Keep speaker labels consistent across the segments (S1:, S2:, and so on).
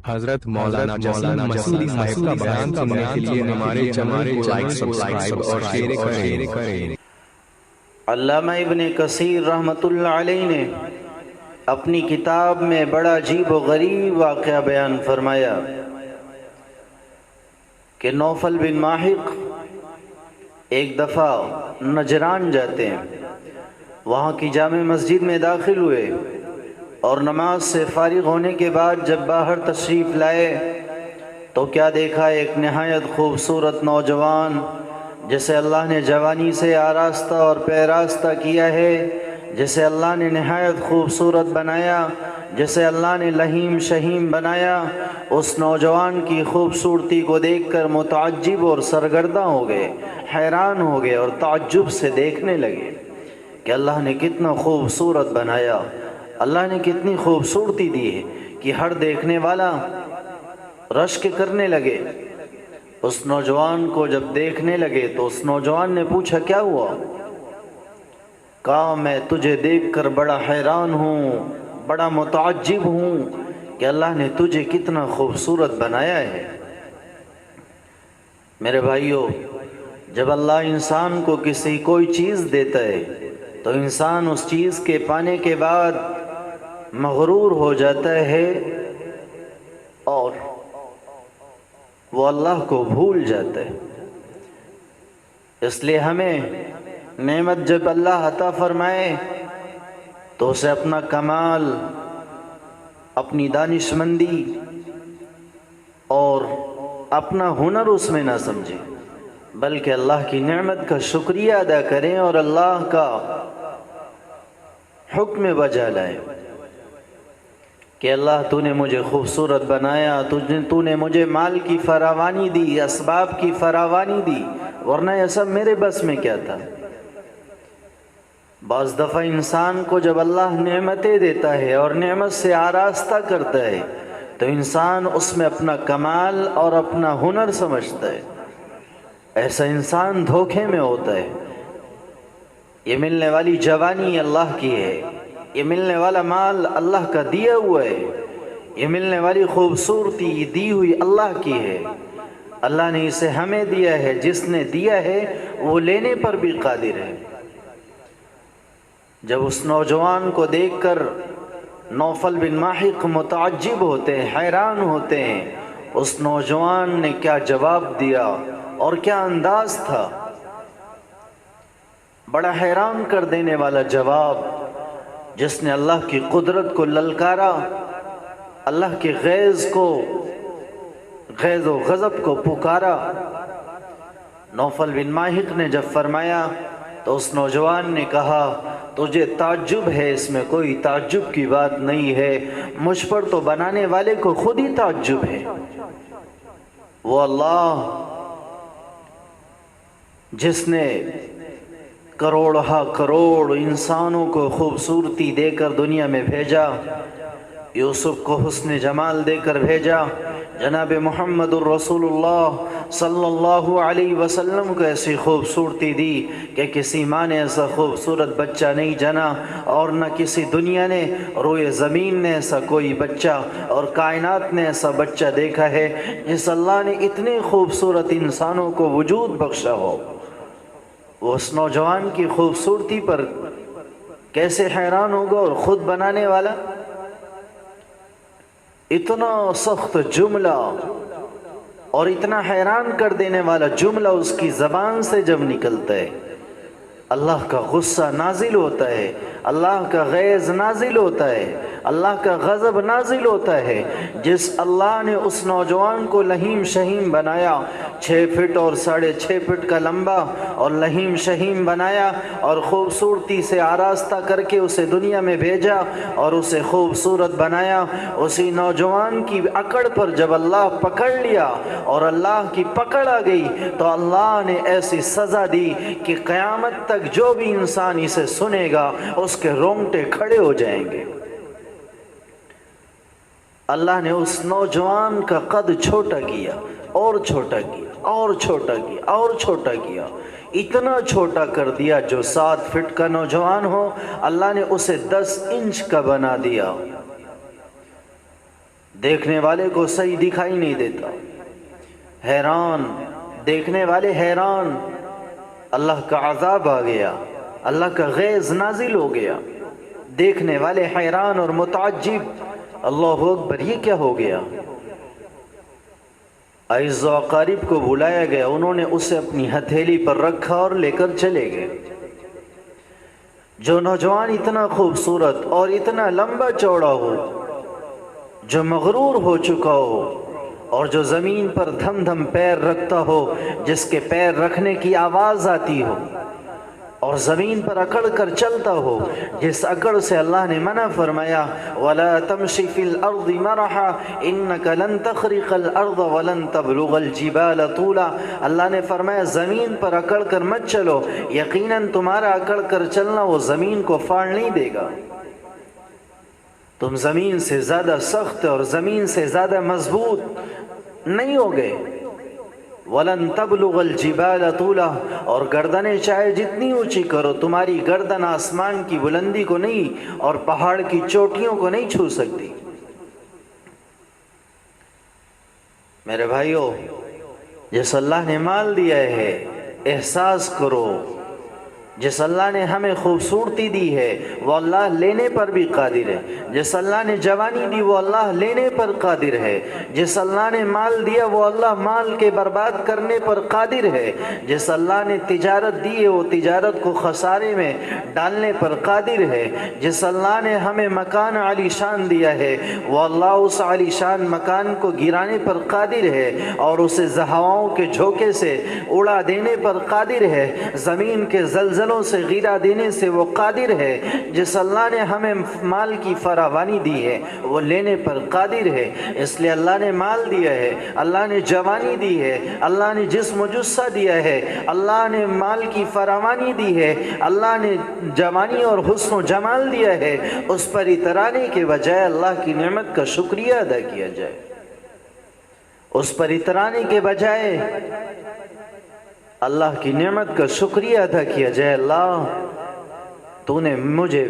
S1: حضرت مولانا جسیم مسعودی صاحب کا بیان سننے کے لیے ہمارے چینل کو لائک سبسکرائب اور شیئر کریں۔
S2: علامہ ابن کثیر رحمۃ اللہ علیہ نے اپنی کتاب میں بڑا عجیب و غریب واقعہ بیان فرمایا کہ نوفل بن ماحق ایک دفعہ نجران جاتے ہیں، وہاں کی جامع مسجد میں داخل ہوئے اور نماز سے فارغ ہونے کے بعد جب باہر تشریف لائے تو کیا دیکھا، ایک نہایت خوبصورت نوجوان جسے اللہ نے جوانی سے آراستہ اور پیراستہ کیا ہے، جسے اللہ نے نہایت خوبصورت بنایا، جسے اللہ نے لہیم شہیم بنایا، اس نوجوان کی خوبصورتی کو دیکھ کر متعجب اور سرگردہ ہو گئے، حیران ہو گئے اور تعجب سے دیکھنے لگے کہ اللہ نے کتنا خوبصورت بنایا، اللہ نے کتنی خوبصورتی دی ہے کہ ہر دیکھنے والا رشک کرنے لگے۔ اس نوجوان کو جب دیکھنے لگے تو اس نوجوان نے پوچھا کیا ہوا؟ کہا میں تجھے دیکھ کر بڑا حیران ہوں، بڑا متعجب ہوں کہ اللہ نے تجھے کتنا خوبصورت بنایا ہے۔ میرے بھائیو، جب اللہ انسان کو کوئی چیز دیتا ہے تو انسان اس چیز کے پانے کے بعد مغرور ہو جاتا ہے اور وہ اللہ کو بھول جاتا ہے۔ اس لیے ہمیں نعمت جب اللہ عطا فرمائے تو اسے اپنا کمال، اپنی دانشمندی اور اپنا ہنر اس میں نہ سمجھیں، بلکہ اللہ کی نعمت کا شکریہ ادا کریں اور اللہ کا حکم بجا لائیں کہ اللہ تو نے مجھے خوبصورت بنایا، تو نے مجھے مال کی فراوانی دی، اسباب کی فراوانی دی، ورنہ یہ سب میرے بس میں کیا تھا۔ بعض دفعہ انسان کو جب اللہ نعمتیں دیتا ہے اور نعمت سے آراستہ کرتا ہے تو انسان اس میں اپنا کمال اور اپنا ہنر سمجھتا ہے۔ ایسا انسان دھوکے میں ہوتا ہے۔ یہ ملنے والی جوانی اللہ کی ہے، یہ ملنے والا مال اللہ کا دیا ہوا ہے، یہ ملنے والی خوبصورتی دی ہوئی اللہ کی ہے، اللہ نے اسے ہمیں دیا ہے، جس نے دیا ہے وہ لینے پر بھی قادر ہے۔ جب اس نوجوان کو دیکھ کر نوفل بن ماحق متعجب ہوتے ہیں، حیران ہوتے ہیں، اس نوجوان نے کیا جواب دیا اور کیا انداز تھا، بڑا حیران کر دینے والا جواب، جس نے اللہ کی قدرت کو للکارا، اللہ کے غیظ و غضب کو پکارا۔ نوفل بن ماحق نے جب فرمایا تو اس نوجوان نے کہا تجھے تعجب ہے، اس میں کوئی تعجب کی بات نہیں ہے، مجھ پر تو بنانے والے کو خود ہی تعجب ہے۔ وہ اللہ جس نے کروڑ انسانوں کو خوبصورتی دے کر دنیا میں بھیجا، یوسف کو حسن جمال دے کر بھیجا، جناب محمد الرسول اللہ صلی اللہ علیہ وسلم کو ایسی خوبصورتی دی کہ کسی ماں نے ایسا خوبصورت بچہ نہیں جنا، اور نہ کسی دنیا نے، روئے زمین نے ایسا کوئی بچہ اور کائنات نے ایسا بچہ دیکھا ہے جس اللہ نے اتنے خوبصورت انسانوں کو وجود بخشا ہو۔ وہ اس نوجوان کی خوبصورتی پر کیسے حیران ہوگا، اور خود بنانے والا اتنا سخت جملہ اور اتنا حیران کر دینے والا جملہ اس کی زبان سے جب نکلتا ہے، اللہ کا غصہ نازل ہوتا ہے، اللہ کا غیظ نازل ہوتا ہے، اللہ کا غضب نازل ہوتا ہے۔ جس اللہ نے اس نوجوان کو لہیم شہیم بنایا، 6 فٹ اور 6.5 فٹ کا لمبا اور لہیم شہیم بنایا اور خوبصورتی سے آراستہ کر کے اسے دنیا میں بھیجا اور اسے خوبصورت بنایا، اسی نوجوان کی اکڑ پر جب اللہ پکڑ لیا اور اللہ کی پکڑ آ گئی تو اللہ نے ایسی سزا دی کہ قیامت تک جو بھی انسان اسے سنے گا اس کے رونگٹے کھڑے ہو جائیں گے۔ اللہ نے اس نوجوان کا قد چھوٹا کیا اور چھوٹا کیا اور چھوٹا کیا اور چھوٹا کیا، اتنا چھوٹا کر دیا جو 7 فٹ کا نوجوان ہو اللہ نے اسے 10 انچ کا بنا دیا۔ دیکھنے والے کو صحیح دکھائی نہیں دیتا، حیران، دیکھنے والے حیران، اللہ کا عذاب آ گیا، اللہ کا غیظ نازل ہو گیا، دیکھنے والے حیران اور متعجب، اللہ اکبر، یہ کیا ہو گیا؟ اعزاء و اقارب کو بلایا گیا، انہوں نے اسے اپنی ہتھیلی پر رکھا اور لے کر چلے گئے۔ جو نوجوان اتنا خوبصورت اور اتنا لمبا چوڑا ہو، جو مغرور ہو چکا ہو، اور جو زمین پر دھم دھم پیر رکھتا ہو، جس کے پیر رکھنے کی آواز آتی ہو اور زمین پر اکڑ کر چلتا ہو، جس اکڑ سے اللہ نے منع فرمایا وَلَا تَمْشِ فِي الْأَرْضِ مَرَحًا إِنَّكَ لَن تَخْرِقَ الْأَرْضَ وَلَن تَبْلُغَ الْجِبَالَ طُولًا، اللہ نے فرمایا زمین پر اکڑ کر مت چلو، یقیناً تمہارا اکڑ کر چلنا وہ زمین کو پھاڑ نہیں دے گا، تم زمین سے زیادہ سخت اور زمین سے زیادہ مضبوط نہیں ہوگے۔ وَلَن تَبْلُغَ الْجِبَالَ طُولًا، اور گردنیں چاہے جتنی اونچی کرو، تمہاری گردن آسمان کی بلندی کو نہیں اور پہاڑ کی چوٹیوں کو نہیں چھو سکتی۔ میرے بھائیو، جس اللہ نے مال دیا ہے احساس کرو، جس اللہ نے ہمیں خوبصورتی دی ہے وہ اللہ لینے پر بھی قادر ہے، جس اللہ نے جوانی دی وہ اللہ لینے پر قادر ہے، جس اللہ نے مال دیا وہ اللہ مال کے برباد کرنے پر قادر ہے، جس اللہ نے تجارت دی ہے وہ تجارت کو خسارے میں ڈالنے پر قادر ہے، جس اللہ نے ہمیں مکان عالی شان دیا ہے وہ اللہ اس عالی شان مکان کو گرانے پر قادر ہے اور اسے ہواؤں کے جھونکے سے اڑا دینے پر قادر ہے، زمین کے زلزلوں سے غیرہ دینے سے وہ قادر ہے، جس اللہ نے ہمیں مال کی فراوانی دی ہے وہ لینے پر قادر ہے۔ اس لیے اللہ نے مال دیا ہے، اللہ نے جوانی دی ہے، اللہ نے جسم و جثہ دیا ہے، اللہ نے مال کی فراوانی دی ہے، اللہ نے جوانی اور حسن و جمال دیا ہے، اس پر اترانے کے بجائے اللہ کی نعمت کا شکریہ ادا کیا جائے، اس پر اترانے کے بجائے اللہ کی نعمت کا شکریہ ادا کیا جائے۔ اللہ تو نے مجھے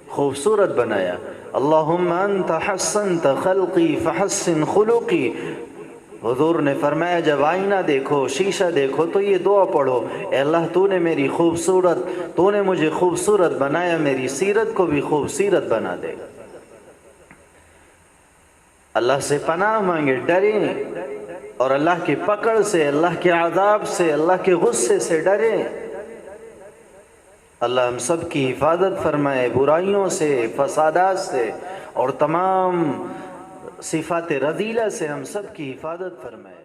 S2: خوبصورت بنایا، اللہم انت حسنت خلقی فحسن خلقی، حضور نے فرمایا جب آئینہ دیکھو، شیشہ دیکھو تو یہ دعا پڑھو، اے اللہ تو نے میری تو نے مجھے خوبصورت بنایا، میری سیرت کو بھی خوبصورت بنا دے۔ اللہ سے پناہ مانگے، ڈریں، اور اللہ کی پکڑ سے، اللہ کے عذاب سے، اللہ کے غصے سے ڈریں۔ اللہ ہم سب کی حفاظت فرمائے برائیوں سے، فسادات سے، اور تمام صفات رذیلہ سے ہم سب کی حفاظت فرمائے۔